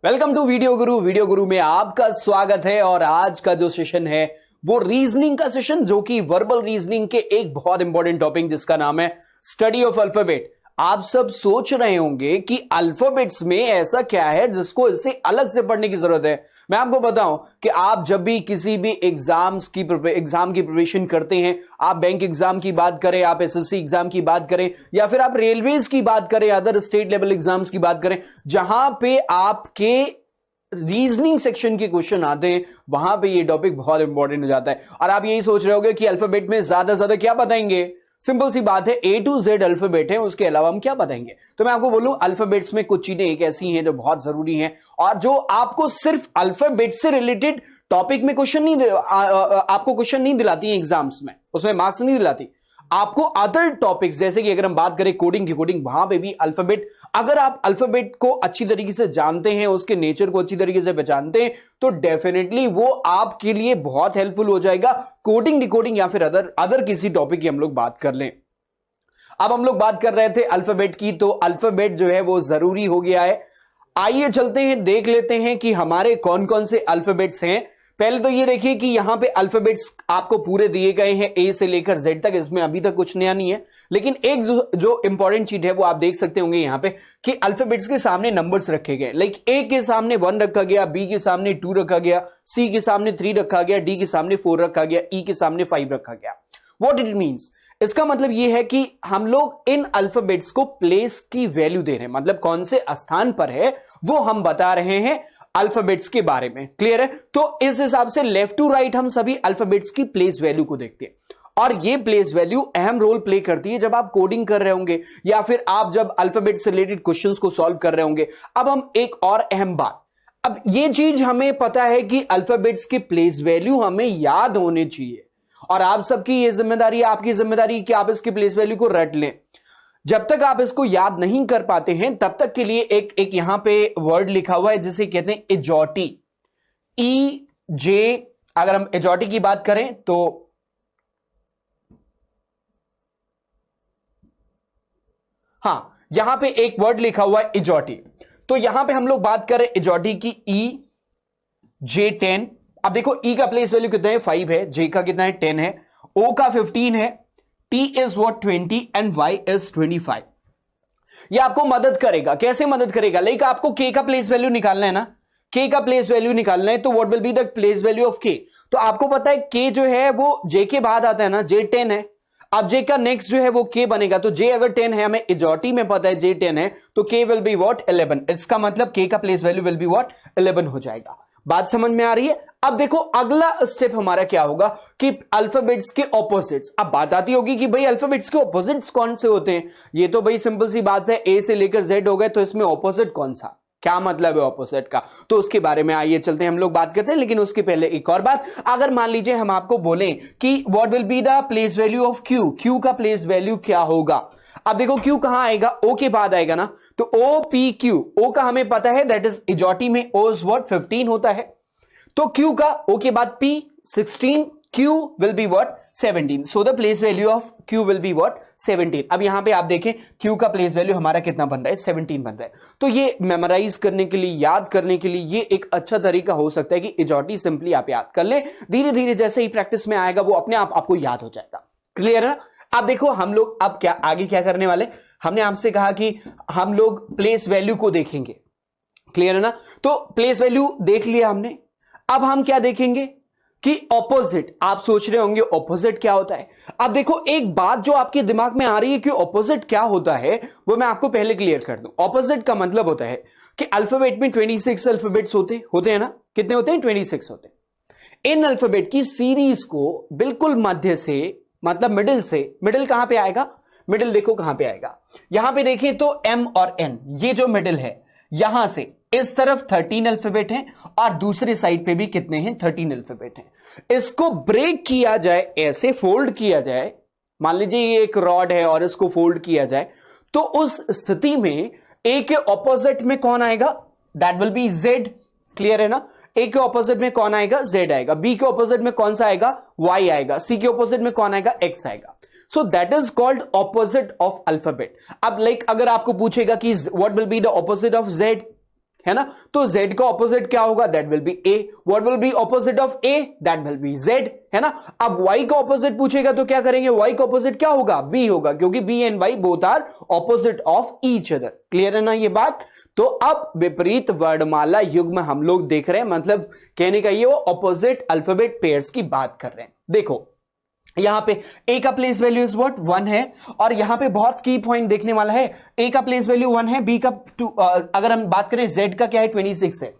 Welcome to video Guru. Video गुरु में आपका स्वागत है और आज का जो सेशन है वो रीजनिंग का सेशन, जो कि वर्बल रीजनिंग के एक बहुत इंपॉर्टेंट टॉपिक जिसका नाम है स्टडी ऑफ अल्फाबेट। आप सब सोच रहे होंगे कि अल्फाबेट्स में ऐसा क्या है जिसको इससे अलग से पढ़ने की जरूरत है। मैं आपको बताऊं कि आप जब भी किसी भी एग्जाम की प्रिपरेशन करते हैं, आप बैंक एग्जाम की बात करें, आप एसएससी एग्जाम की बात करें, या फिर आप रेलवेज की बात करें, अदर स्टेट लेवल एग्जाम्स की बात करें, जहां पे आपके रीजनिंग सेक्शन के क्वेश्चन आते हैं, वहां पे ये टॉपिक बहुत इंपॉर्टेंट हो जाता है। और आप यही सोच रहे होंगे कि अल्फाबेट में ज्यादा से ज्यादा क्या बताएंगे। सिंपल सी बात है, ए टू जेड अल्फाबेट है, उसके अलावा हम क्या बताएंगे। तो मैं आपको बोलूं, अल्फाबेट्स में कुछ चीजें एक ऐसी हैं जो बहुत जरूरी हैं और जो आपको सिर्फ अल्फाबेट से रिलेटेड टॉपिक में आपको क्वेश्चन नहीं दिलाती है एग्जाम्स में, उसमें मार्क्स नहीं दिलाती आपको। अदर टॉपिक्स जैसे कि अगर हम बात करें कोडिंग की, कोडिंग वहां पे भी अल्फाबेट, अगर आप अल्फाबेट को अच्छी तरीके से जानते हैं, उसके नेचर को अच्छी तरीके से पहचानते हैं, तो डेफिनेटली वो आपके लिए बहुत हेल्पफुल हो जाएगा। कोडिंग, डिकोडिंग या फिर अदर किसी टॉपिक की हम लोग बात कर लें। अब हम लोग बात कर रहे थे अल्फाबेट की, तो अल्फाबेट जो है वो जरूरी हो गया है। आइए चलते हैं, देख लेते हैं कि हमारे कौन कौन से अल्फाबेट्स हैं। पहले तो ये देखिए कि यहां पे अल्फाबेट्स आपको पूरे दिए गए हैं, ए से लेकर जेड तक। इसमें अभी तक कुछ नया नहीं है, लेकिन एक जो इंपॉर्टेंट चीज है वो आप देख सकते होंगे यहां पे कि अल्फाबेट्स के सामने नंबर्स रखे गए। लाइक ए के सामने 1 रखा गया, बी के सामने 2 रखा गया, सी के सामने 3 रखा गया, डी के सामने 4 रखा गया, ई के सामने 5 रखा गया। व्हाट इट मींस, इसका मतलब यह है कि हम लोग इन अल्फाबेट्स को प्लेस की वैल्यू दे रहे हैं, मतलब कौन से स्थान पर है वो हम बता रहे हैं अल्फाबेट्स के बारे में। क्लियर है? तो इस हिसाब से लेफ्ट टू राइट हम सभी अल्फाबेट्स की प्लेस वैल्यू को देखते हैं, और ये प्लेस वैल्यू अहम रोल प्ले करती है जब आप कोडिंग कर रहे होंगे या फिर आप जब अल्फाबेट से रिलेटेड क्वेश्चंस को सॉल्व कर रहे होंगे। अब हम एक और अहम बात, अब ये चीज हमें पता है कि अल्फाबेट्स की प्लेस वैल्यू हमें याद होने चाहिए, और आप सबकी ये जिम्मेदारी, आपकी जिम्मेदारी कि आप इसकी प्लेस वैल्यू को रट लें। जब तक आप इसको याद नहीं कर पाते हैं तब तक के लिए एक यहां पे वर्ड लिखा हुआ है जिसे कहते हैं एजॉटी, ई जे। अगर हम एजॉटी की बात करें तो हां, यहां पे एक वर्ड लिखा हुआ है एजॉटी। तो यहां पे हम लोग बात कर रहे हैं एजॉटी की, ई जे 10। अब देखो ई का प्लेस वैल्यू कितना है, 5 है, जे का कितना है, 10 है, ओ का 15 है, T is what 20 and Y is 25। यह आपको मदद करेगा। कैसे मदद करेगा? लाइक आपको K का प्लेस वैल्यू निकालना है ना, K का प्लेस वैल्यू निकालना है, तो what will be the place value of K। तो आपको पता है K जो है वो J के बाद आता है ना, J 10 है। अब J का नेक्स्ट जो है वो K बनेगा, तो J अगर 10 है, हमें एजॉटी में पता है J 10 है, तो K विल बी व्हाट 11। इसका मतलब K का place value will be what 11 हो जाएगा। बात समझ में आ रही है? अब देखो अगला स्टेप हमारा क्या होगा कि अल्फाबेट्स के ऑपोजिट्स। अब बात आती होगी कि भाई अल्फाबेट्स के ऑपोजिट्स कौन से होते हैं। ये तो भाई सिंपल सी बात है, ए से लेकर जेड हो गए, तो इसमें ऑपोजिट कौन सा, क्या मतलब है ऑपोजिट का, तो उसके बारे में आइए चलते हैं, हम लोग बात करते हैं। लेकिन उसके पहले एक और बात, अगर मान लीजिए हम आपको बोलें कि what will be the place value of Q, Q का प्लेस वैल्यू क्या होगा। अब देखो क्यू कहां आएगा, ओ के बाद आएगा ना, तो ओ पी क्यू। ओ का हमें पता है दैट इज एजॉटी में ओ इज व्हाट 15 होता है, तो Q का O के बाद P 16, Q will be what 17। So the place value of Q will be what 17। अब यहां पे आप देखें Q का प्लेस वैल्यू हमारा कितना बन रहा है, 17 बन रहा है। तो ये मेमोराइज करने के लिए, याद करने के लिए ये एक अच्छा तरीका हो सकता है कि एजॉटी सिंपली आप याद कर लें। धीरे धीरे जैसे ही प्रैक्टिस में आएगा वो अपने आप आपको याद हो जाएगा। क्लियर है ना? अब देखो हम लोग अब क्या आगे क्या करने वाले, हमने आपसे कहा कि हम लोग प्लेस वैल्यू को देखेंगे। क्लियर है ना? तो प्लेस वैल्यू देख लिया हमने, अब हम क्या देखेंगे कि ऑपोजिट। आप सोच रहे होंगे ऑपोजिट क्या होता है। अब देखो एक बात जो आपके दिमाग में आ रही है कि ऑपोजिट क्या होता है, वो मैं आपको पहले क्लियर कर दूं। ऑपोजिट का मतलब होता है कि अल्फाबेट में 26 अल्फाबेट्स होते हैं ना, कितने होते हैं, 26 होते हैं। इन अल्फाबेट की सीरीज को बिल्कुल मध्य से, मतलब मिडिल से, मिडिल कहां पे आएगा, मिडिल देखो कहां पे आएगा, यहां पे देखिए तो M और N, ये जो मिडिल है, यहां से इस तरफ 13 अल्फाबेट हैं और दूसरे साइड पे भी कितने हैं, 13 अल्फाबेट हैं। इसको ब्रेक किया जाए, ऐसे फोल्ड किया जाए, मान लीजिए ये एक रॉड है और इसको फोल्ड किया जाए, तो उस स्थिति में ए के ऑपोजिट में कौन आएगा, that will B Z. Clear है ना? ए के ऑपोजिट में कौन आएगा, जेड आएगा। बी के ऑपोजिट में कौन सा आएगा, वाई आएगा। सी के ऑपोजिट में कौन आएगा, एक्स आएगा। So that is called opposite of alphabet. अब लाइक अगर आपको पूछेगा कि what will be the opposite of Z, है ना। तो z का ऑपोजिट क्या होगा, that will B a. What will be opposite of a, that will B z, है ना। अब y का ऑपोजिट पूछेगा तो क्या करेंगे, y का ऑपोजिट क्या होगा, b होगा, क्योंकि b and y both are opposite of each other. Clear है ना ये बात। तो अब विपरीत वर्णमाला युग्म हम लोग देख रहे हैं, मतलब कहने का ये वो ऑपोजिट अल्फाबेट पेयर्स की बात कर रहे हैं। देखो यहां पे a का प्लेस वैल्यू इज व्हाट 1 है, और यहां पे बहुत की पॉइंट देखने वाला है, a का प्लेस वैल्यू 1 है, b का 2, अगर हम बात करें z का क्या है 26 है।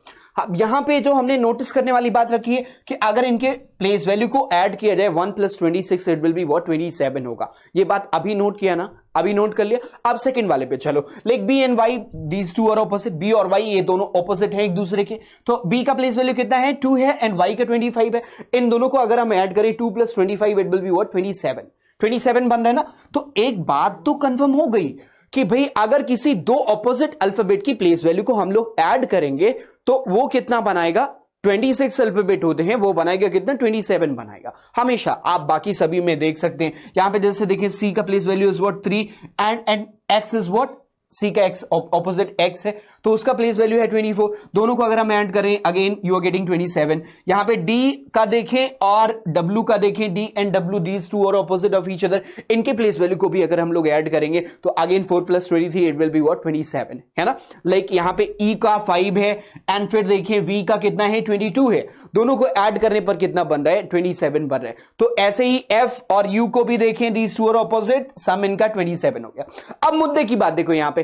यहां पे जो हमने नोटिस करने वाली बात रखी है कि अगर इनके प्लेस वैल्यू को ऐड किया जाए 1 + 26 इट विल बी व्हाट 27 होगा। ये बात अभी नोट किया ना, अभी नोट कर लिया। अब सेकंड वाले पे चलो, like b and y these two are opposite, b और y ये दोनों ऑपोजिट हैं एक दूसरे के, तो b का प्लेस वैल्यू कितना है 2 है एंड y का 25 है। इन दोनों को अगर हम ऐड करें 2 + 25 इट विल बी व्हाट 27 बन रहा है ना। तो एक बात तो कंफर्म हो गई कि भाई अगर किसी दो ऑपोजिट अल्फाबेट की प्लेस वैल्यू को हम लोग ऐड करेंगे तो वो कितना बनाएगा, 26 अल्फाबेट होते हैं, वो बनाएगा कितना 27 बनाएगा हमेशा। आप बाकी सभी में देख सकते हैं, यहां पे जैसे देखें c का place value is what 3 and x is what, c का x ऑपोजिट x है तो उसका प्लेस वैल्यू है 24। दोनों को अगर हम ऐड करें अगेन यू आर गेटिंग 27। यहां पे d का देखें और w का देखें, d and w these two are opposite of each other, इनके प्लेस वैल्यू को भी अगर हम लोग ऐड करेंगे तो again 4 + 23 it will be what 27, है ना। लाइक यहां पे e का 5 है एंड फिर देखें v का कितना है 22 है, दोनों को ऐड करने पर कितना बन रहा है 27 बन रहा है। तो ऐसे ही f और u को भी देखें, दीज टू आर ऑपोजिट, सम इनका 27 हो गया। अब मुद्दे की बात देखो, यहां पे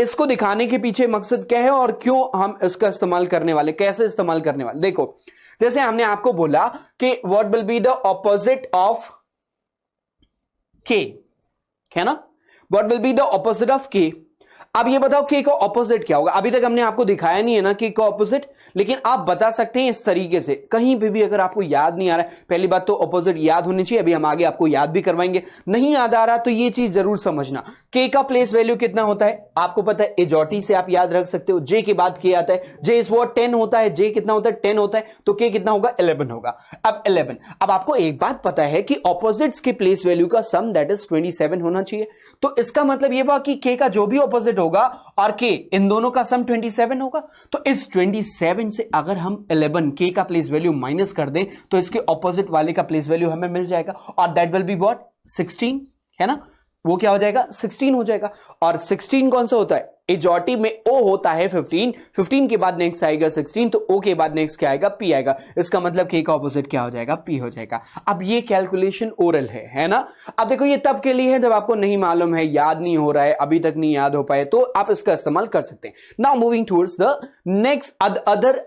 इसको दिखाने के पीछे मकसद क्या है और क्यों हम इसका इस्तेमाल करने वाले, कैसे इस्तेमाल करने वाले। देखो जैसे हमने आपको बोला कि what will be the opposite of k, है ना, what will be the opposite of k। अब ये बताओ k का ऑपोजिट क्या होगा। अभी तक हमने आपको दिखाया नहीं है ना k का ऑपोजिट, लेकिन आप बता सकते हैं इस तरीके से, कहीं पे भी अगर आपको याद नहीं आ रहा है, पहली बात तो ऑपोजिट याद होनी चाहिए, अभी हम आगे आपको याद भी करवाएंगे। नहीं याद आ रहा तो ये चीज जरूर समझना, k का प्लेस वैल्यू कितना होता है आपको पता है, एजॉटी से आप याद रख सकते हो, j के बाद k आता है, j इज व्हाट 10 होता है, j कितना होता है 10 होता है, तो k कितना होगा 11 होगा। अब 11, अब आपको एक बात पता है कि ऑपोजिट्स के प्लेस वैल्यू का सम दैट इज 27 होना चाहिए, तो इसका मतलब ये हुआ कि k का जो भी ऑपोजिट होगा और k इन दोनों का सम 27 होगा। तो इस 27 से अगर हम 11 k का प्लेस वैल्यू माइनस कर दें तो इसके ऑपोजिट वाले का प्लेस वैल्यू हमें मिल जाएगा, और दैट विल बी व्हाट 16, है ना, वो क्या हो जाएगा 16 हो जाएगा। और 16 कौन सा होता है, एजॉटी में o होता है 15, 15 के बाद नेक्स्ट आएगा 16, तो o के बाद नेक्स्ट क्या आएगा p आएगा, इसका मतलब k का ऑपोजिट क्या हो जाएगा p हो जाएगा। अब ये कैलकुलेशन ओरल है ना। अब देखो ये तब के लिए है जब आपको नहीं मालूम है, याद नहीं हो रहा है, अभी तक नहीं याद हो पाए, तो आप इसका इस्तेमाल कर सकते हैं। Now moving towards the next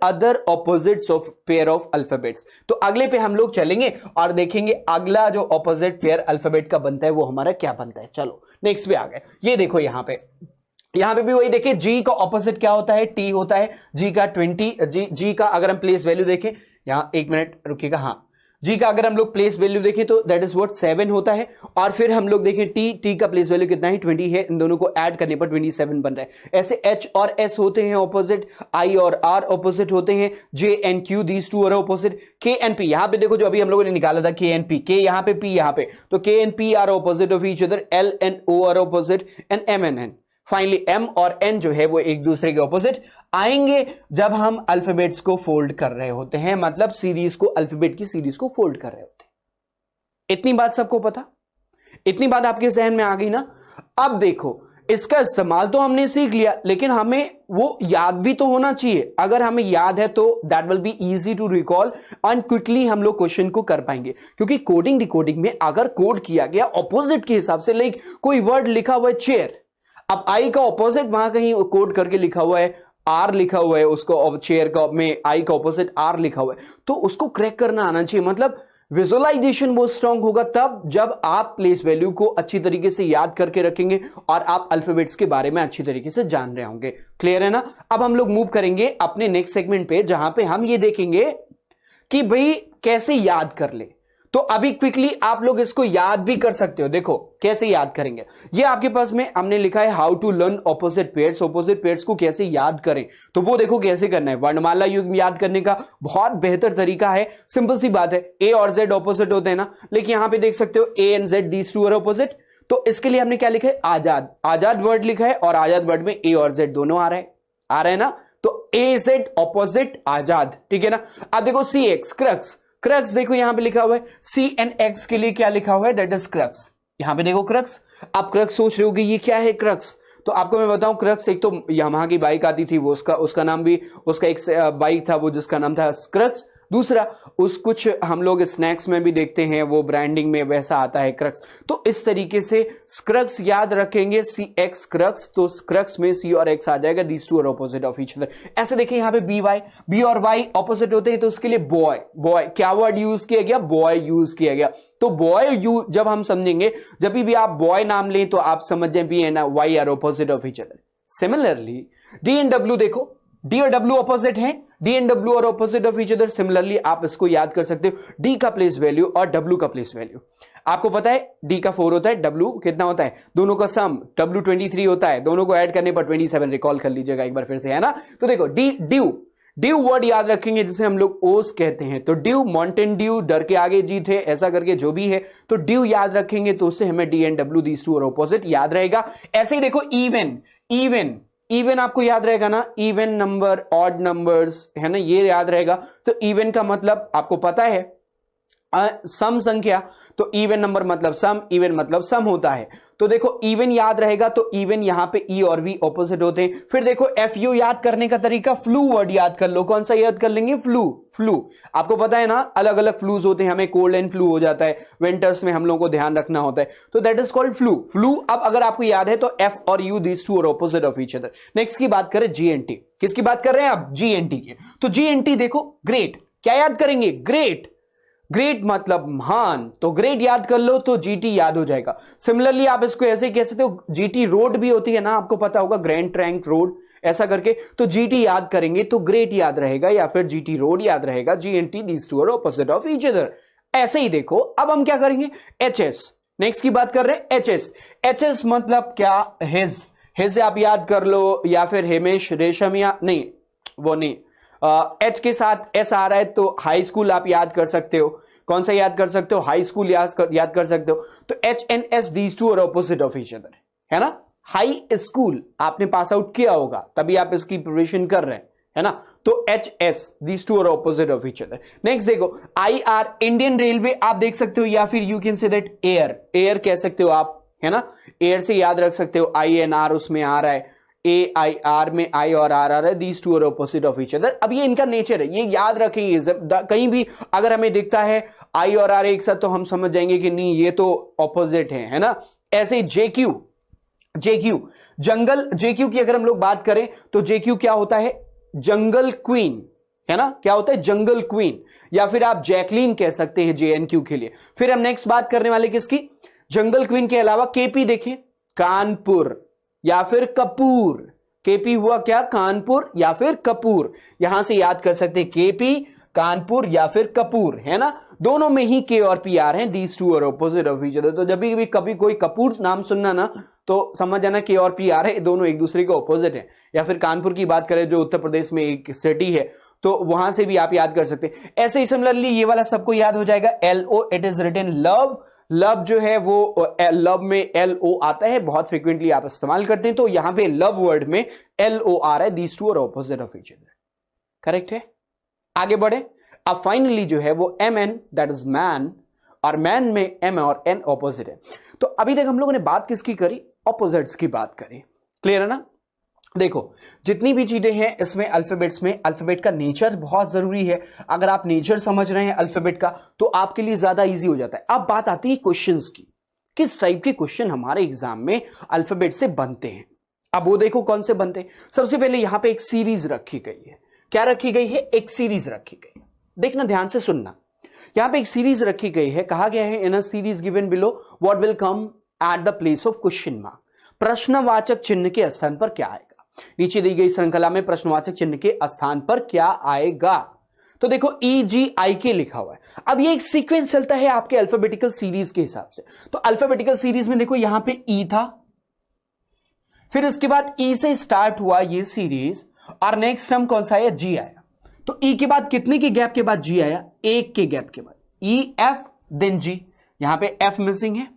other opposites of pair of alphabets. तो अगले पे हम लोग चलेंगे और देखेंगे अगला जो ऑपोजिट पेयर अल्फाबेट का बनता है वो हमारा क्या बनता है। चलो नेक्स्ट पे आ गए, ये देखो यहां पे भी वही देखिए, g का ऑपोजिट क्या होता है t होता है, g का 20, g का अगर हम प्लेस वैल्यू देखें, यहां एक मिनट रुकिएगा, हाँ g का अगर हम लोग प्लेस वैल्यू देखें तो दैट इज व्हाट 7 होता है, और फिर हम लोग देखें t का प्लेस वैल्यू कितना है 20 है, इन दोनों को ऐड करने पर 27 बन रहा है। ऐसे h और s होते हैं ऑपोजिट, i और r ऑपोजिट होते हैं, j and q these two are opposite, k and p यहां पे देखो जो अभी हम लोगों ने निकाला था k एंड p, k यहां पे p यहां पे, तो k and p are opposite of each other, l and o are opposite and m and n। Finally m और n जो है वो एक दूसरे के ऑपोजिट आएंगे जब हम अल्फाबेट्स को फोल्ड कर रहे होते हैं, मतलब सीरीज को, अल्फाबेट की सीरीज को फोल्ड कर रहे होते हैं। इतनी बात सबको पता, इतनी बात आपके जहन में आ गई ना। अब देखो इसका इस्तेमाल तो हमने सीख लिया, लेकिन हमें वो याद भी तो होना चाहिए। अगर हमें याद है तो that will be easy to recall and quickly हम लोग क्वेश्चन को कर पाएंगे, क्योंकि कोडिंग डिकोडिंग में अगर कोड किया गया ऑपोजिट के हिसाब से, लाइक कोई वर्ड लिखा हुआ है चेयर, अब आई का ऑपोजिट वहां कहीं कोड करके लिखा हुआ है, आर लिखा हुआ है, उसको चेयर का में आई का ऑपोजिट आर लिखा हुआ है, तो उसको क्रैक करना आना चाहिए। मतलब विजुअलाइजेशन बहुत स्ट्रांग होगा तब जब आप प्लेस वैल्यू को अच्छी तरीके से याद करके रखेंगे और आप अल्फाबेट्स के बारे में अच्छी तरीके से जान रहे होंगे। क्लियर है ना। अब हम लोग मूव करेंगे अपने नेक्स्ट सेगमेंट पे, जहां पे हम ये देखेंगे कि भाई कैसे याद कर ले। तो अभी क्विकली आप लोग इसको याद भी कर सकते हो। देखो कैसे याद करेंगे, ये आपके पास में हमने लिखा है how to learn opposite pairs. Opposite pairs को कैसे याद करें, तो वो देखो कैसे करना है। वर्णमाला युग्म याद करने का बहुत बेहतर तरीका है, सिंपल सी बात है। ए और जेड ऑपोजिट होते हैं ना, लेकिन यहां पे देख सकते हो A and Z these two are opposite, तो इसके लिए हमने क्या लिखा है, आजाद। आजाद वर्ड लिखा है और आजाद वर्ड में ए और जेड दोनों आ रहे हैं ना। तो AZ ऑपोजिट आजाद, ठीक है ना। अब देखो CX क्रक्स, क्रक्स देखो यहां पे लिखा हुआ है, CNX के लिए क्या लिखा हुआ है, दैट इज क्रक्स। यहां पे देखो क्रक्स, आप क्रक्स सोच रहे होगे ये क्या है क्रक्स, तो आपको मैं बताऊं क्रक्स एक तो यामाहा की बाइक आती थी, वो उसका नाम भी, उसका एक बाइक था वो जिसका नाम था क्रक्स। दूसरा उस कुछ हम लोग स्नैक्स में भी देखते हैं, वो ब्रांडिंग में वैसा आता है क्रक्स। तो इस तरीके से क्रक्स याद रखेंगे, CX क्रक्स, तो क्रक्स में C और X आ जाएगा, these two are opposite of each other. ऐसे देखिए यहां पे B और Y ऑपोजिट होते हैं, तो उसके लिए बॉय, बॉय क्या वर्ड यूज किया गया, बॉय यूज किया गया। तो बॉय जब हम समझेंगे, जब भी आप बॉय नाम लें तो आप समझ जाए B and Y are opposite of each other. Similarly D and W देखो, D और W ऑपोजिट है, D एंड W और opposite of each other. Similarly आप इसको याद कर सकते हो, D का प्लेस वैल्यू और W का प्लेस वैल्यू। आपको पता है D का 4 होता है, W कितना होता है, दोनों का सम W 23 होता है, दोनों को ऐड करने पर 27, रिकॉल कर लीजिएगा एक बार फिर से, है ना। तो देखो ड्यू वर्ड याद रखेंगे जिसे हम लोग ओस कहते हैं, तो ड्यू, माउंटेन ड्यू, डर के आगे जीत है, ऐसा करके जो भी है, तो ड्यू याद रखेंगे, तो उससे हमें D and W these to और ऑपोजिट याद रहेगा। ऐसे ही देखो इवन आपको याद रहेगा ना, इवन नंबर, ऑड नंबर्स, है ना, ये याद रहेगा। तो इवन का मतलब आपको पता है सम संख्या, तो इवन नंबर मतलब सम, इवन मतलब सम होता है। तो देखो इवन याद रहेगा, तो इवन यहां पे E और V ऑपोजिट होते हैं। फिर देखो FU याद करने का तरीका, फ्लू वर्ड याद कर लो। कौन सा याद कर लेंगे, फ्लू। आपको पता है ना अलग अलग फ्लूज होते हैं, हमें कोल्ड एंड फ्लू हो जाता है, विंटर्स में हम लोगों को ध्यान रखना होता है, तो दैट इज कॉल्ड फ्लू। अब अगर आपको याद है तो F और U these two are opposite of each other. Next की बात करें GNT, किसकी बात कर रहे हैं आप, GNT की। तो GNT देखो ग्रेट, क्या याद करेंगे, ग्रेट मतलब महान, तो ग्रेट याद कर लो तो GT याद हो जाएगा। सिमिलरली आप इसको ऐसे कह सकते हो, GT रोड भी होती है ना, आपको पता होगा, ग्रैंड ट्रैंक रोड, ऐसा करके, तो GT याद करेंगे तो ग्रेट याद रहेगा या फिर GT रोड याद रहेगा। GNT these two are opposite of each other. ऐसे ही देखो अब हम क्या करेंगे, HS, नेक्स्ट की बात कर रहे हैं HS मतलब क्या, हिज आप याद कर लो, या फिर हिमेश, रेशम, या नहीं वो नहीं, H के साथ S आ रहा है तो हाई स्कूल आप याद कर सकते हो। कौन सा याद कर सकते हो, हाई स्कूल याद कर सकते हो। तो H and S these two are opposite of each other, है ना। हाई स्कूल आपने पास आउट किया होगा, तभी आप इसकी प्रिपरेशन कर रहे हैं, है ना। तो HS these two are opposite of each other. Next देखो IR, इंडियन रेलवे आप देख सकते हो, या फिर you can say that air कह सकते हो आप, है ना। एयर से याद रख सकते हो, INR उसमें आ रहा है, AIR में I और R आ रहा है, these two are opposite of each other. अब ये इनका नेचर है, ये याद रखेंगे, कहीं भी अगर हमें दिखता है I और R एक साथ तो हम समझ जाएंगे कि नहीं ये तो ऑपोजिट है ना। ऐसे JQ जंगल, JQ की अगर हम लोग बात करें तो JQ क्या होता है, जंगल क्वीन, है ना, क्या होता है, जंगल क्वीन, या फिर आप जैकलीन कह सकते हैं JNQ के लिए। फिर हम नेक्स्ट बात करने वाले किसकी, जंगल क्वीन के अलावा KP देखिए, कानपुर या फिर कपूर। KP हुआ क्या, कानपुर या फिर कपूर, यहां से याद कर सकते हैं KP, कानपुर या फिर कपूर, है ना। दोनों में ही K और P आ रहे हैं, these two are opposite of each other. तो जब भी कभी कोई कपूर नाम सुनना ना, तो समझ जाना K और P आ रहे हैं, दोनों एक दूसरे के ऑपोजिट है। या फिर कानपुर की बात करें जो उत्तर प्रदेश में एक सिटी है, तो वहां से भी आप याद कर सकते हैं। ऐसे ही सिमिलरली ये वाला सबको याद हो जाएगा, LO, it is written love जो है वो लव में LO आता है, बहुत फ्रीक्वेंटली आप इस्तेमाल करते हैं, तो यहां पे लव वर्ड में LO आ रहा है, these two are opposite of each other, correct है। आगे बढ़े, अब फाइनली जो है वो MN, दैट इज मैन, और मैन में M और N ऑपोजिट है। तो अभी तक हम लोगों ने बात किसकी करी, ऑपोजिट्स की बात करी, क्लियर है ना। देखो जितनी भी चीजें हैं इसमें अल्फाबेट्स में, अल्फाबेट का नेचर बहुत जरूरी है। अगर आप नेचर समझ रहे हैं अल्फाबेट का तो आपके लिए ज्यादा इजी हो जाता है। अब बात आती है क्वेश्चंस की, किस टाइप के क्वेश्चन हमारे एग्जाम में अल्फाबेट से बनते हैं। अब वो देखो कौन से बनते हैं। सबसे पहले यहां पे एक सीरीज रखी गई है, क्या रखी गई है, एक सीरीज रखी गई है। देखना ध्यान से सुनना, यहां पे एक सीरीज रखी गई है, कहा गया है in a series given below what will come at the place of question mark, प्रश्नवाचक चिन्ह के स्थान पर क्या आएगा। नीचे दी गई श्रृंखला में प्रश्नवाचक चिन्ह के स्थान पर क्या आएगा। तो देखो EGIK लिखा हुआ है। अब ये एक सीक्वेंस चलता है आपके अल्फाबेटिकल सीरीज के हिसाब से। तो अल्फाबेटिकल सीरीज में देखो यहां पे E था, फिर उसके बाद E से स्टार्ट हुआ ये सीरीज, और नेक्स्ट टर्म कौन सा आया, G आया। तो E के बाद कितने के गैप के बाद G आया, एक के गैप के बाद EF देन G। यहां पे F मिसिंग है,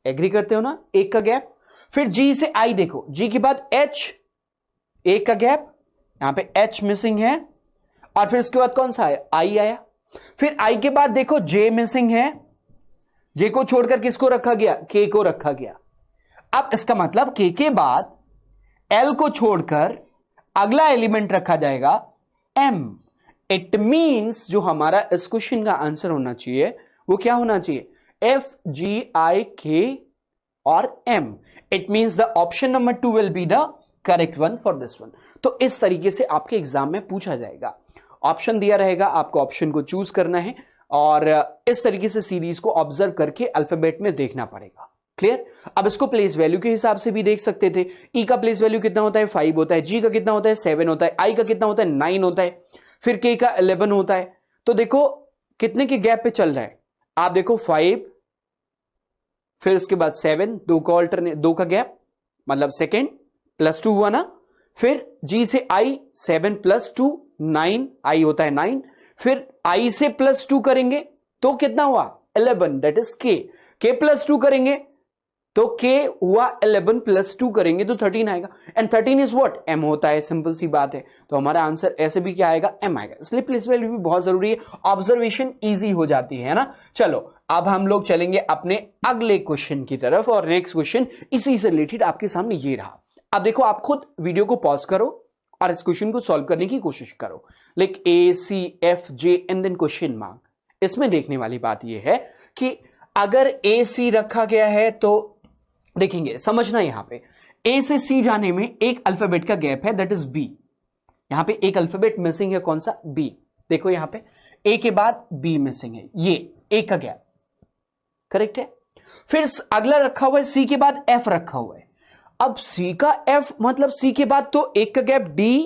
एग्री करते हो ना, एक का गैप। फिर G से I देखो, G के बाद H, एक का गैप, यहां पे H मिसिंग है, और फिर उसके बाद कौन सा है, I आया। फिर I के बाद देखो J मिसिंग है, J को छोड़कर किसको रखा गया, K को रखा गया। अब इसका मतलब K के बाद L को छोड़कर अगला एलिमेंट रखा जाएगा M। इट मींस जो हमारा इस क्वेश्चन का आंसर होना चाहिए वो क्या होना चाहिए, FGIK और M। It means the option number 2 will be the correct one for this one. तो इस तरीके से आपके एग्जाम में पूछा जाएगा, ऑप्शन दिया रहेगा, आपको ऑप्शन को चूज करना है और इस तरीके से सीरीज को ऑब्जर्व करके अल्फाबेट में देखना पड़ेगा। क्लियर। अब इसको प्लेस वैल्यू के हिसाब से भी देख सकते थे। ई का प्लेस वैल्यू कितना होता है, 5 होता है। जी का कितना होता है, 7 होता है। आई का कितना होता है, 9 होता है। फिर के का 11 होता है। तो देखो कितने के गैप पे चल रहा है, आप देखो 5, फिर उसके बाद 7, 2 का ऑल्टरनेट, 2 का गैप मतलब सेकेंड, +2 हुआ ना। फिर जी से आई 7 + 2 9, आई होता है 9। फिर आई से +2 करेंगे तो कितना हुआ, 11, दैट इज के +2 करेंगे तो के हुआ 11 +2 करेंगे तो 13 आएगा। एंड 13 इज व्हाट, एम होता है, सिंपल सी बात है। तो हमारा आंसर ऐसे भी क्या आएगा, एम आएगा। इसलिए प्लेस वैल्यू भी बहुत जरूरी है, ऑब्जर्वेशन इजी हो जाती है ना। चलो अब हम लोग चलेंगे अपने अगले क्वेश्चन की तरफ, और नेक्स्ट क्वेश्चन इसी से रिलेटेड आपके सामने ये रहा। अब देखो आप खुद वीडियो को पॉज करो और इस क्वेश्चन को सॉल्व करने की कोशिश करो। Like ACFJ and then question mark. इसमें देखने वाली बात यह है कि अगर AC रखा गया है तो देखेंगे, समझना यहां पे A से C जाने में एक अल्फाबेट का गैप है, दैट इज B। यहां पे एक अल्फाबेट मिसिंग है, कौन सा, B। देखो यहां पे A के बाद B मिसिंग है, ये A का गैप, करेक्ट है। फिर अगला रखा हुआ है C के बाद F रखा हुआ है। अब C का F मतलब C के बाद तो एक का गैप D,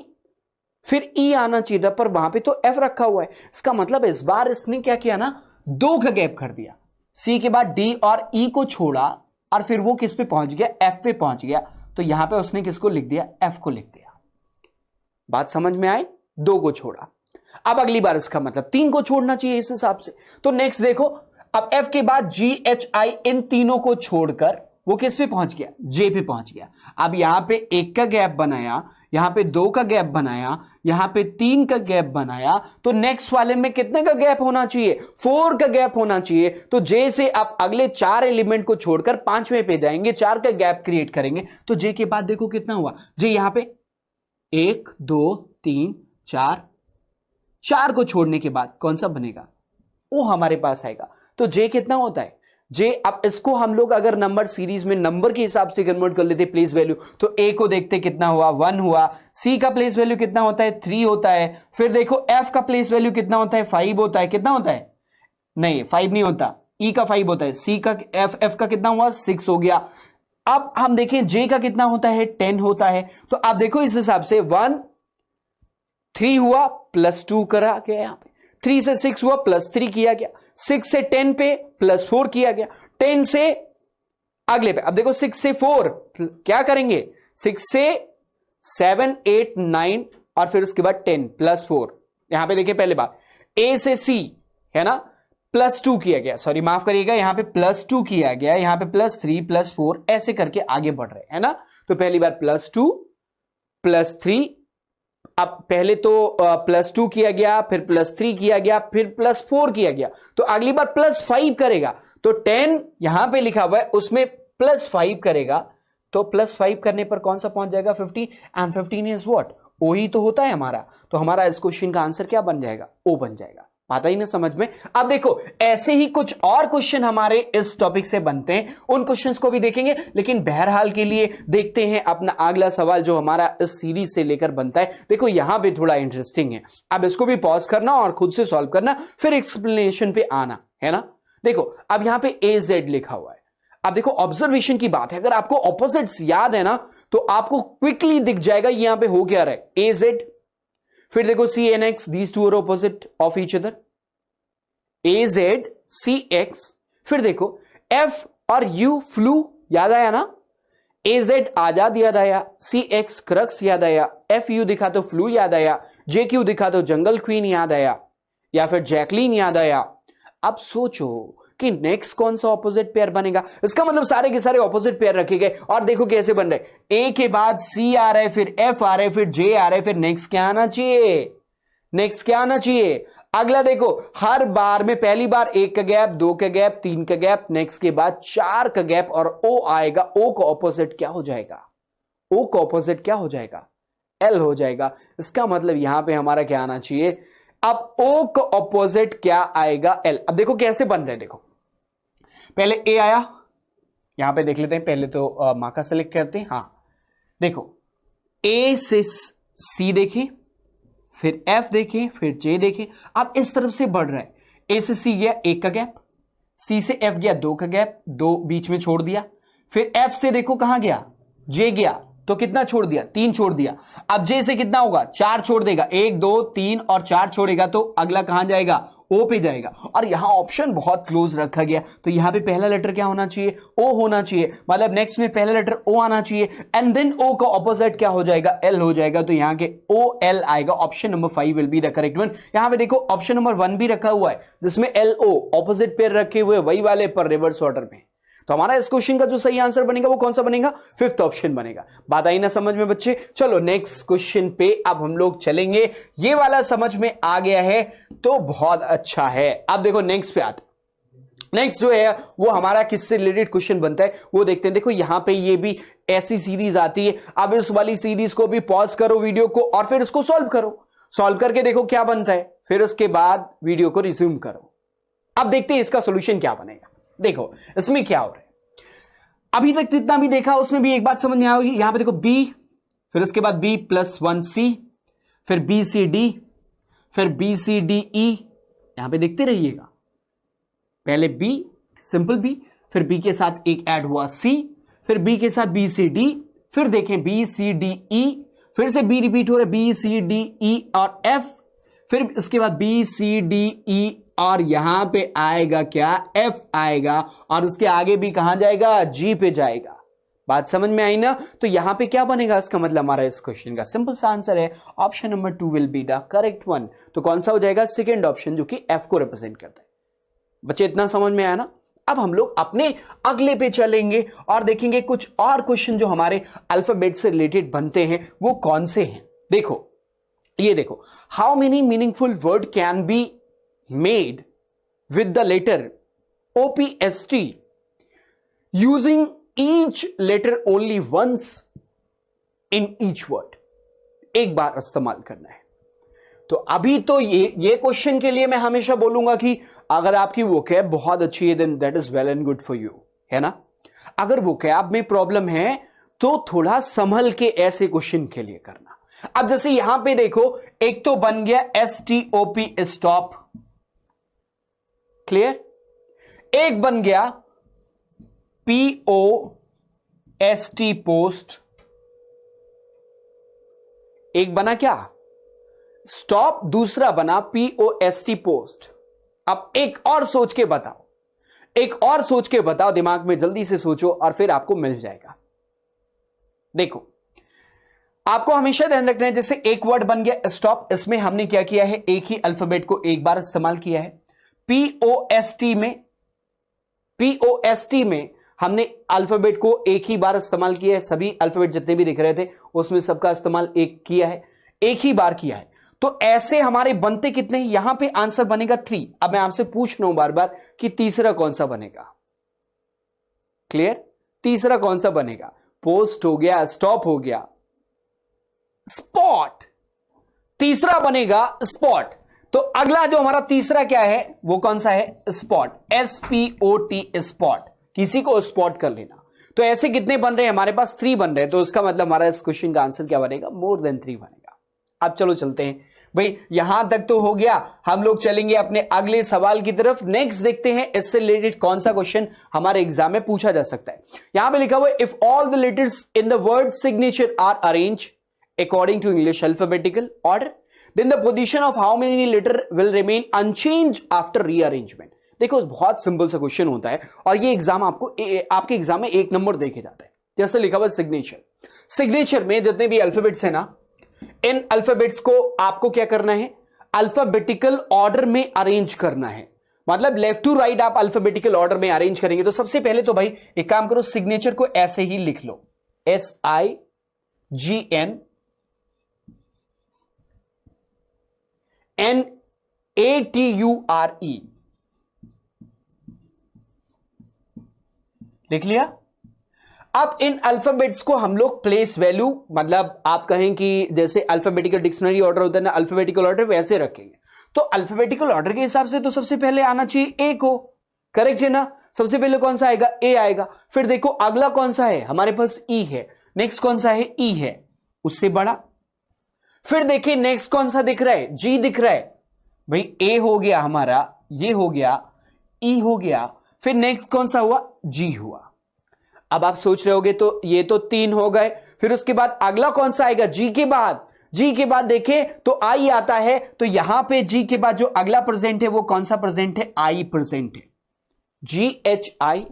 फिर E आना चाहिए था, पर वहां पे तो F रखा हुआ है। इसका मतलब इस बार इसने क्या किया ना, 2 का गैप कर दिया। C के बाद D और E को छोड़ा और फिर वो किस पे पहुंच गया, F पे पहुंच गया। तो यहां पे उसने किसको लिख दिया, F को लिख दिया। बात समझ में आई, 2 को छोड़ा। अब अगली बार इसका मतलब 3 को छोड़ना चाहिए इस हिसाब से। तो नेक्स्ट देखो, अब F के बाद GHI इन तीनों को छोड़कर वो किस पे पहुंच गया, J पे पहुंच गया। अब यहां पे 1 का गैप बनाया, यहां पे 2 का गैप बनाया, यहां पे 3 का गैप बनाया, तो नेक्स्ट वाले में कितने का गैप होना चाहिए, 4 का गैप होना चाहिए। तो J से आप अगले 4 एलिमेंट को छोड़कर 5वें पे जाएंगे, 4 का गैप क्रिएट करेंगे। तो J के बाद देखो कितना हुआ, J यहां पे 1 2 3 4 को छोड़ने के बाद कौन सा बनेगा, वो हमारे पास आएगा। तो J कितना होता है, J। अब इसको हम लोग अगर नंबर सीरीज में नंबर के हिसाब से कन्वर्ट कर लेते प्लेस वैल्यू, तो A को देखते कितना हुआ, 1 हुआ। C का प्लेस वैल्यू कितना होता है, 3 होता है। फिर देखो F का प्लेस वैल्यू कितना होता है, 5 होता है। कितना होता है, नहीं 5 नहीं होता, E का 5 होता है। C का F का कितना हुआ, 6 हो गया। अब हम देखें J का कितना होता है, 10 होता है। तो आप देखो इस हिसाब से 1 3 हुआ +2 करा गया, यहां पे 3 से 6 हुआ +3 किया गया, 6 से 10 पे +4 किया गया, 10 से अगले पे। अब देखो 6 से 4 क्या करेंगे, 6 से 7 8 9 और फिर उसके बाद 10 +4। यहां पे देखिए पहले बार A से C है ना, +2 किया गया, सॉरी माफ करिएगा, यहां पे +2 किया गया, यहां पे +3 +4 ऐसे करके आगे बढ़ रहे है ना। तो पहली बार +2 +3, अब पहले तो +2 किया गया, फिर +3 किया गया, फिर +4 किया गया। तो अगली बार +5 करेगा, तो 10 यहां पे लिखा हुआ है उसमें +5 करेगा, तो +5 करने पर कौन सा पहुंच जाएगा, 50। एंड 15 इज व्हाट, ओ ही तो होता है हमारा। तो हमारा इस क्वेश्चन का आंसर क्या बन जाएगा, ओ बन जाएगा। आता ही ना समझ में। अब देखो ऐसे ही कुछ और क्वेश्चन हमारे इस टॉपिक से बनते हैं, उन क्वेश्चंस को भी देखेंगे, लेकिन बहरहाल के लिए देखते हैं अपना अगला सवाल जो हमारा इस सीरीज से लेकर बनता है। देखो यहां पे थोड़ा इंटरेस्टिंग है, अब इसको भी पॉज करना और खुद से सॉल्व करना, फिर एक्सप्लेनेशन पे आना है ना। देखो अब यहां पे AZ लिखा हुआ है। अब देखो ऑब्जर्वेशन की बात है, अगर आपको ऑपोजिट्स याद है ना तो आपको क्विकली दिख जाएगा यहां पे हो क्या रहा है, AZ। फिर देखो CNX, these two are opposite of each other, AZ CX। फिर देखो F और U फ्लू याद आया ना, AZ आजाद याद आया, CX क्रक्स याद आया, FU दिखा तो फ्लू याद आया, JQ दिखा तो जंगल क्वीन याद आया, या फिर जैकलीन याद आया। अब सोचो कि नेक्स्ट कौन सा ऑपोजिट पेयर बनेगा। इसका मतलब सारे के सारे ऑपोजिट पेयर रखे गए और देखो कैसे बन रहे, ए के बाद सी आ रहा है, फिर एफ आ रहा है, फिर जे आ रहा है, फिर नेक्स्ट क्या आना चाहिए, नेक्स्ट क्या आना चाहिए। अगला देखो, हर बार में पहली बार 1 का गैप, 2 का गैप, 3 का गैप, नेक्स्ट के बाद 4 का गैप और ओ आएगा। ओ का ऑपोजिट क्या हो जाएगा, ओ का ऑपोजिट क्या हो जाएगा, एल हो जाएगा। इसका मतलब यहां पे हमारा क्या आना चाहिए, अब ओ का ऑपोजिट क्या आएगा, एल। अब देखो कैसे बन रहे हैं, देखो पहले ए आया, यहां पे देख लेते हैं, पहले तो माँ का सेलेक्ट करते हैं। हां देखो, ए से सी देखें, फिर एफ देखें, फिर जे देखें। अब इस तरफ से बढ़ रहा है, ए से सी गया 1 का गैप, सी से एफ गया 2 का गैप, 2 बीच में छोड़ दिया, फिर एफ से देखो कहां गया, जे गया, तो कितना छोड़ दिया, 3 छोड़ दिया। अब जे से कितना होगा, 4 छोड़ देगा, 1 2 3 और 4 छोड़ेगा, तो अगला कहां जाएगा, ओ पे जाएगा। और यहां ऑप्शन बहुत क्लोज रखा गया, तो यहां पे पहला लेटर क्या होना चाहिए, ओ होना चाहिए, मतलब नेक्स्ट में पहला लेटर ओ आना चाहिए, एंड देन ओ का ऑपोजिट क्या हो जाएगा, एल हो जाएगा। तो यहां के ओ एल आएगा। Option number 5 will be the correct one. यहां पे देखो ऑप्शन नंबर 1 भी रखा हुआ है, जिसमें एल ओ ऑपोजिट पेयर रखे हुए, वही वाले पर रिवर्स ऑर्डर में। तो हमारा इस क्वेश्चन का जो सही आंसर बनेगा वो कौन सा बनेगा, 5th ऑप्शन बनेगा। बात आई ना समझ में बच्चे। चलो नेक्स्ट क्वेश्चन पे अब हम लोग चलेंगे। ये वाला समझ में आ गया है तो बहुत अच्छा है। अब देखो नेक्स्ट पे आते, नेक्स्ट जो है वो हमारा किससे रिलेटेड क्वेश्चन बनता है वो देखते हैं। देखो यहां पे ये भी ऐसी सीरीज आती है। अब इस वाली सीरीज को भी पॉज करो वीडियो को और फिर इसको सॉल्व करो, सॉल्व करके देखो क्या बनता है, फिर उसके बाद वीडियो को रिज्यूम करो। अब देखते हैं इसका सोल्यूशन क्या बनेगा। देखो इसमें क्या हो रहा है, अभी तक जितना भी देखा उसमें भी एक बात समझ में आएगी। यहां पे देखो बी, फिर उसके बाद बी प्लस 1c, फिर बी सी डी, फिर बी सी डी ई। यहां पे देखते रहिएगा, पहले बी सिंपल बी, फिर बी के साथ एक ऐड हुआ सी, फिर बी के साथ बी सी डी, फिर देखें बी सी डी ई, फिर से बी रिपीट हो रहा है, बी सी डी ई और एफ, फिर इसके बाद बी सी डी ई और यहां पे आएगा क्या, एफ आएगा, और उसके आगे भी कहां जाएगा, जी पे जाएगा। बात समझ में आई ना। तो यहां पे क्या बनेगा, इसका मतलब हमारा इस क्वेश्चन का सिंपल सा आंसर है option number 2 will be the correct one. तो कौन सा हो जाएगा, सेकंड ऑप्शन, जो कि एफ को रिप्रेजेंट करता है। बच्चे इतना समझ में आया ना। अब हम लोग अपने अगले पे चलेंगे और देखेंगे कुछ और क्वेश्चन जो हमारे अल्फाबेट से रिलेटेड बनते हैं वो कौन से हैं। देखो ये देखो, how many meaningful word can be made with the letter OPST using each letter only once in each word. एक बार इस्तेमाल करना है। तो अभी तो ये क्वेश्चन के लिए मैं हमेशा बोलूंगा कि अगर आपकी वोकैब बहुत अच्छी है then that is well and good for you, है ना। अगर वोकैब में प्रॉब्लम है तो थोड़ा संभल के ऐसे क्वेश्चन के लिए करना। अब जैसे यहां पे देखो, एक तो बन गया STOP स्टॉप, क्लियर। एक बन गया POST पोस्ट, एक बना क्या स्टॉप, दूसरा बना POST पोस्ट। अब एक और सोच के बताओ, एक और सोच के बताओ, दिमाग में जल्दी से सोचो और फिर आपको मिल जाएगा। देखो आपको हमेशा ध्यान रखना है, जैसे एक वर्ड बन गया स्टॉप, इसमें हमने क्या किया है, एक ही अल्फाबेट को एक बार इस्तेमाल किया है। POST में हमने अल्फाबेट को एक ही बार इस्तेमाल किया है। सभी अल्फाबेट जितने भी दिख रहे थे उसमें सबका इस्तेमाल एक किया है, एक ही बार किया है। तो ऐसे हमारे बनते कितने हैं, यहां पे आंसर बनेगा 3। अब मैं आपसे पूछ रहा हूं बार बार कि तीसरा कौन सा बनेगा, क्लियर। तीसरा कौन सा बनेगा, पोस्ट हो गया, स्टॉप हो गया, स्पॉट, तीसरा बनेगा स्पॉट। तो अगला जो हमारा तीसरा क्या है वो कौन सा है, स्पॉट, SPOT स्पॉट, किसी को स्पॉट कर लेना। तो ऐसे कितने बन रहे हैं, हमारे पास 3 बन रहे हैं। तो इसका मतलब हमारा इस क्वेश्चन का आंसर क्या बनेगा, मोर देन 3 बनेगा। अब चलो चलते हैं भाई, यहां तक तो हो गया। हम लोग चलेंगे अपने अगले सवाल की तरफ। नेक्स्ट देखते हैं इससे रिलेटेड कौन सा क्वेश्चन हमारे एग्जाम में पूछा जा सकता है। यहां पे लिखा हुआ है, if all the letters in the word signature are arrange according to English alphabetical order, then the position of how many letter will remain unchanged after rearrangement। देखो बहुत सिंपल सा क्वेश्चन होता है और ये एग्जाम आपके एग्जाम में 1 number देखे जाता है। जैसे लिखा हुआ सिग्नेचर, सिग्नेचर में जितने भी अल्फाबेट्स है ना, इन अल्फाबेट्स को आपको क्या करना है, अल्फाबेटिकल ऑर्डर में अरेंज करना है। मतलब लेफ्ट टू राइट आप अल्फाबेटिकल ऑर्डर में अरेंज करेंगे। तो सबसे पहले तो भाई एक काम करो, सिग्नेचर को ऐसे ही लिख लो, SIGNNATURE, लिख लिया। अब इन अल्फाबेट्स को हम लोग प्लेस वैल्यू, मतलब आप कहें कि जैसे अल्फाबेटिकल डिक्शनरी ऑर्डर होता है ना, अल्फाबेटिकल ऑर्डर वैसे रखेंगे। तो अल्फाबेटिकल ऑर्डर के हिसाब से तो सबसे पहले आना चाहिए ए को, करेक्ट है ना। सबसे पहले कौन सा आएगा, ए आएगा। फिर देखो अगला कौन सा है, हमारे पास ई है। नेक्स्ट कौन सा है, ई है, उससे बड़ा। फिर देखिए नेक्स्ट कौन सा दिख रहा है, जी दिख रहा है। भाई ए हो गया हमारा, ये हो गया, ई हो गया, फिर नेक्स्ट कौन सा हुआ, जी हुआ। अब आप सोच रहे होगे तो ये तो 3 हो गए, फिर उसके बाद अगला कौन सा आएगा, जी के बाद। जी के बाद देखें तो आई आता है, तो यहां पे जी के बाद जो अगला प्रेजेंट है वो कौन सा प्रेजेंट है, आई प्रेजेंट है, GHI।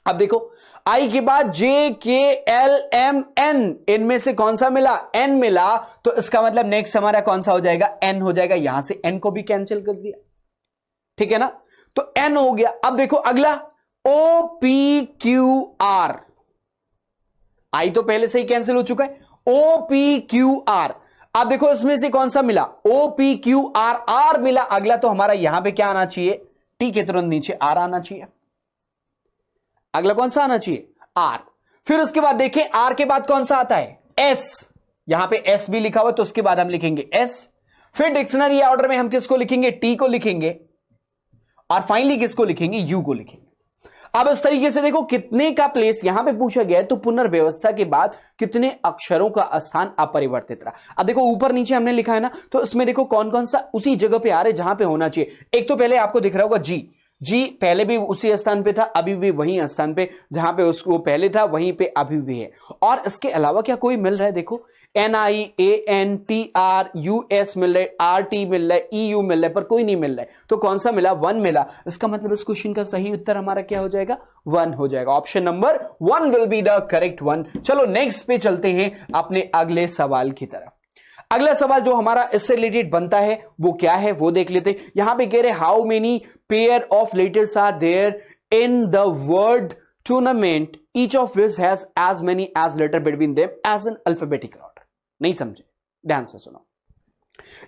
अब देखो आई के बाद JKLMN, इनमें से कौन सा मिला, N मिला, तो इसका मतलब नेक्स्ट हमारा कौन सा हो जाएगा, N हो जाएगा। यहां से N को भी कैंसिल कर दिया, ठीक है ना, तो N हो गया। अब देखो अगला OPQR, आई तो पहले से ही कैंसिल हो चुका है, OPQR। अब देखो इसमें से कौन सा मिला, OPQR, R मिला। अगला तो हमारा यहां पे क्या आना चाहिए, T के तुरंत नीचे R आना चाहिए। अगला कौन सा आना चाहिए, R। फिर उसके बाद देखें R के बाद कौन सा आता है, S। यहां पे S भी लिखा हुआ, तो उसके बाद हम लिखेंगे S। फिर डिक्शनरी ऑर्डर में हम किसको लिखेंगे, T को लिखेंगे, और फाइनली किसको लिखेंगे, U को लिखेंगे। अब इस तरीके से देखो कितने का प्लेस यहां पे पूछा गया है, तो पुनर्व्यवस्था के बाद कितने अक्षरों का स्थान अपरिवर्तित रहा। अब देखो ऊपर नीचे हमने लिखा है ना, तो इसमें देखो कौन कौन सा उसी जगह पे आ रहे जहां पे होना चाहिए। एक तो पहले आपको दिख रहा होगा जी, जी पहले भी उसी स्थान पे था, अभी भी वही स्थान पे जहां पे उसको पहले था वहीं पे अभी भी है। और इसके अलावा क्या कोई मिल रहा है, देखो NIANTRUS मिल रहा है, RT मिल रहा है, EU मिल रहा है, पर कोई नहीं मिल रहा है। तो कौन सा मिला, 1 मिला। इसका मतलब इस क्वेश्चन का सही उत्तर हमारा क्या हो जाएगा, 1 हो जाएगा। Option number 1 will be the correct one. चलो नेक्स्ट पे चलते हैं अपने अगले सवाल की तरफ। अगला सवाल जो हमारा इससे रिलेटेड बनता है वो क्या है, वो देख लेते हैं। यहां पे कह रहे how many pair of letters are there in the word tournament, each of which has as many as letter between them as an alphabetical order. नहीं समझे, ध्यान से सुनो।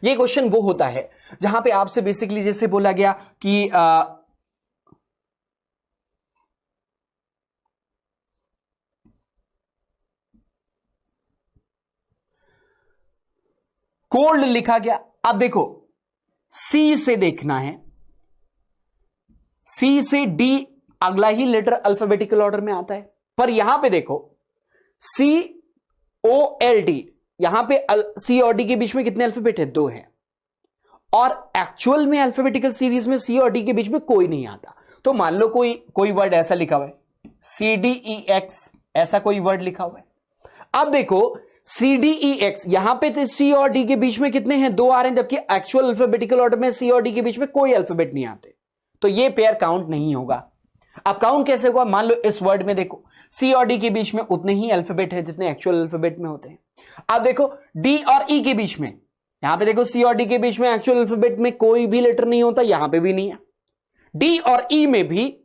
ये क्वेश्चन वो होता है जहां पे आपसे बेसिकली जैसे बोला गया कि कोल्ड लिखा गया। अब देखो सी से देखना है, सी से डी अगला ही लेटर अल्फाबेटिकल ऑर्डर में आता है, पर यहां पे देखो COLD, यहां पे सी और डी के बीच में कितने अल्फाबेट है, 2 है। और एक्चुअल में अल्फाबेटिकल सीरीज में सी और डी के बीच में कोई नहीं आता। तो मान लो कोई वर्ड ऐसा लिखा हुआ है CDEX, ऐसा कोई वर्ड लिखा हुआ है। अब देखो CDEX, यहां पे सी और डी के बीच में कितने हैं, 2 आ रहे हैं, जबकि एक्चुअल अल्फाबेटिकल ऑर्डर में सी और डी के बीच में कोई अल्फाबेट नहीं आते, तो ये पेयर काउंट नहीं होगा। अब काउंट कैसे होगा, मान लो इस वर्ड में देखो सी और डी के बीच में उतने ही अल्फाबेट है जितने एक्चुअल अल्फाबेट में होते हैं। अब देखो डी और ई के बीच में, यहां पे देखो सी और डी के बीच में एक्चुअल अल्फाबेट में कोई भी लेटर नहीं होता, यहां पे भी नहीं है। डी और ई में भी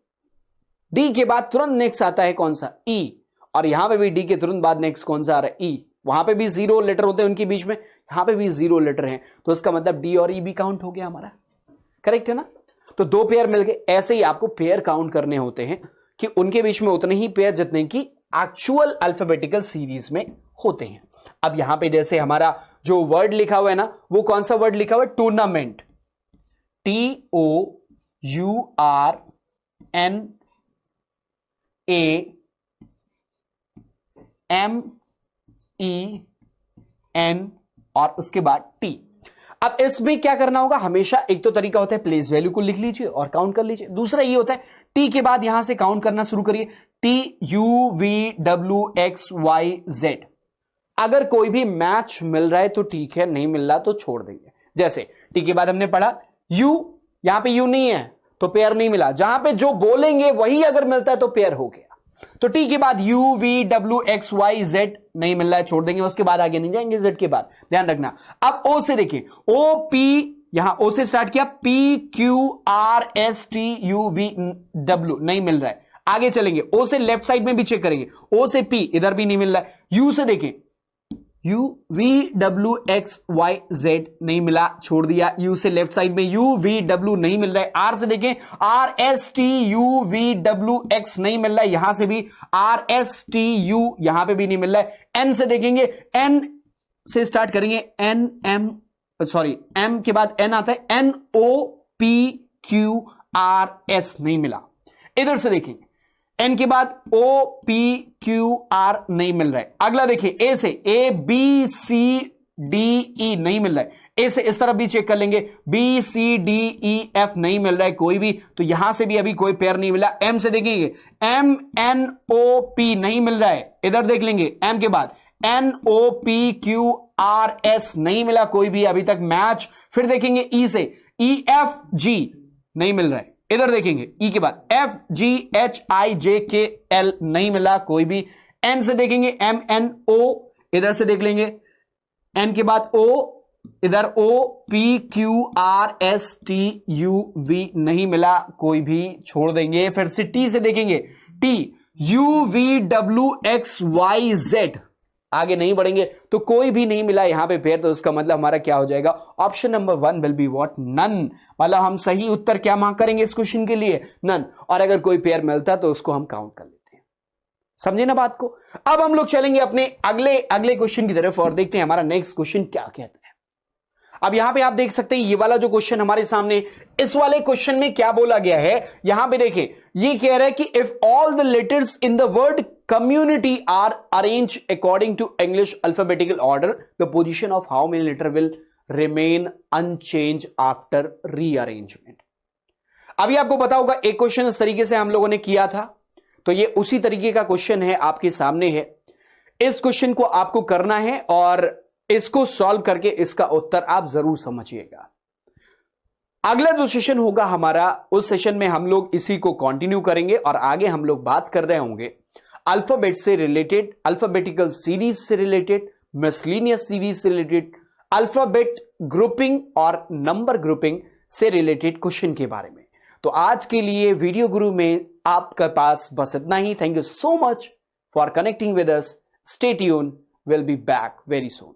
डी के बाद तुरंत नेक्स्ट आता है कौन सा, ई, और यहां पे भी डी के तुरंत बाद नेक्स्ट कौन सा आ रहा है, ई। वहां पे भी 0 लेटर होते हैं उनके बीच में, यहां पे भी 0 लेटर हैं, तो इसका मतलब डी और ई भी काउंट हो गया हमारा, करेक्ट है ना। तो 2 पेयर मिल गए। ऐसे ही आपको पेयर काउंट करने होते हैं कि उनके बीच में उतने ही पेयर जितने की एक्चुअल अल्फाबेटिकल सीरीज में होते हैं। अब यहां पे जैसे हमारा जो वर्ड लिखा हुआ है ना, वो कौन सा वर्ड लिखा हुआ है, टूर्नामेंट, TOURNAMEN और उसके बाद टी। अब इसमें क्या करना होगा, हमेशा एक तो तरीका होता है प्लेस वैल्यू को लिख लीजिए और काउंट कर लीजिए, दूसरा ये होता है टी के बाद यहां से काउंट करना शुरू करिए, TUVWXYZ। अगर कोई भी मैच मिल रहा है तो ठीक है, नहीं मिल रहा तो छोड़ देंगे। जैसे टी के बाद हमने पढ़ा यू, यहां पे यू नहीं है तो पेयर नहीं मिला, जहां पे जो बोलेंगे वही अगर मिलता है तो पेयर हो गया। तो टी के बाद UVWXYZ नहीं मिल रहा है, छोड़ देंगे, उसके बाद आगे नहीं जाएंगे, जेड के बाद, ध्यान रखना। अब ओ से देखिए OPUQ यहां ओ से स्टार्ट किया, PQRSTUVW नहीं मिल रहा है। आगे चलेंगे, ओ से लेफ्ट साइड में भी चेक करेंगे, ओ से P इधर भी नहीं मिल रहा है। यू से देखें, UVWXYZ नहीं मिला, छोड़ दिया। यू से लेफ्ट साइड में UVW नहीं मिल रहा है। आर से देखें, RSTUVWX नहीं मिल रहा है, यहां से भी RSTU यहां पे भी नहीं मिल रहा है। एन से देखेंगे, एन से स्टार्ट करेंगे, एम के बाद एन आता है, NOPQRS नहीं मिला। इधर से देखेंगे, एन के बाद OPQR नहीं मिल रहा है। अगला देखिए, ए से ABCDE नहीं मिल रहा है। ए से इस तरफ भी चेक कर लेंगे, BCDEF नहीं मिल रहा है कोई भी, तो यहां से भी अभी कोई पेयर नहीं मिला। एम से देखेंगे, MNOP नहीं मिल रहा है, इधर देख लेंगे। एम के बाद NOPQRS नहीं मिला कोई भी अभी तक मैच। फिर देखेंगे ई से, EFG नहीं मिल रहा है, इधर देखेंगे। ई के बाद FGHIJKL नहीं मिला कोई भी। एन से देखेंगे, MNO इधर से देख लेंगे। एन के बाद O, इधर OPQRSTUV नहीं मिला कोई भी, छोड़ देंगे। फिर से टी से देखेंगे, TUVWXYZ आगे नहीं बढ़ेंगे, तो कोई भी नहीं मिला यहां पे पेयर, तो इसका मतलब हमारा क्या हो जाएगा, option number 1 will be what, none. मतलब हम सही उत्तर क्या मार्क करेंगे इस क्वेश्चन के लिए, नन। और अगर कोई पेयर मिलता तो उसको हम काउंट कर लेते हैं। समझे ना बात को। अब हम लोग चलेंगे अपने अगले क्वेश्चन की तरफ और देखते हैं हमारा नेक्स्ट क्वेश्चन क्या कहता है। अब यहां पे आप देख सकते हैं ये वाला जो क्वेश्चन हमारे सामने, इस वाले क्वेश्चन में क्या बोला गया है, यहां पे देखें, ये कह रहा है कि if all the letters in the word community are arranged according to English alphabetical order, the position of how many letter will remain unchanged after rearrangement। अभी आपको पता होगा एक क्वेश्चन इस तरीके से हम लोगों ने किया था, तो ये उसी तरीके का क्वेश्चन है, आपके सामने है। इस क्वेश्चन को आपको करना है और इसको सॉल्व करके इसका उत्तर आप जरूर समझिएगा। अगला जो सेशन होगा हमारा, उस सेशन में हम लोग इसी को कंटिन्यू करेंगे और आगे हम लोग बात कर रहे होंगे अल्फाबेट से रिलेटेड, अल्फाबेटिकल सीरीज से रिलेटेड, मिसलेनियस सीरीज से रिलेटेड, अल्फाबेट ग्रुपिंग और नंबर ग्रुपिंग से रिलेटेड क्वेश्चन के बारे में। तो आज के लिए वीडियो गुरु में आपके पास बस इतना ही। Thank you so much for connecting with us. Stay tune, will be back very soon.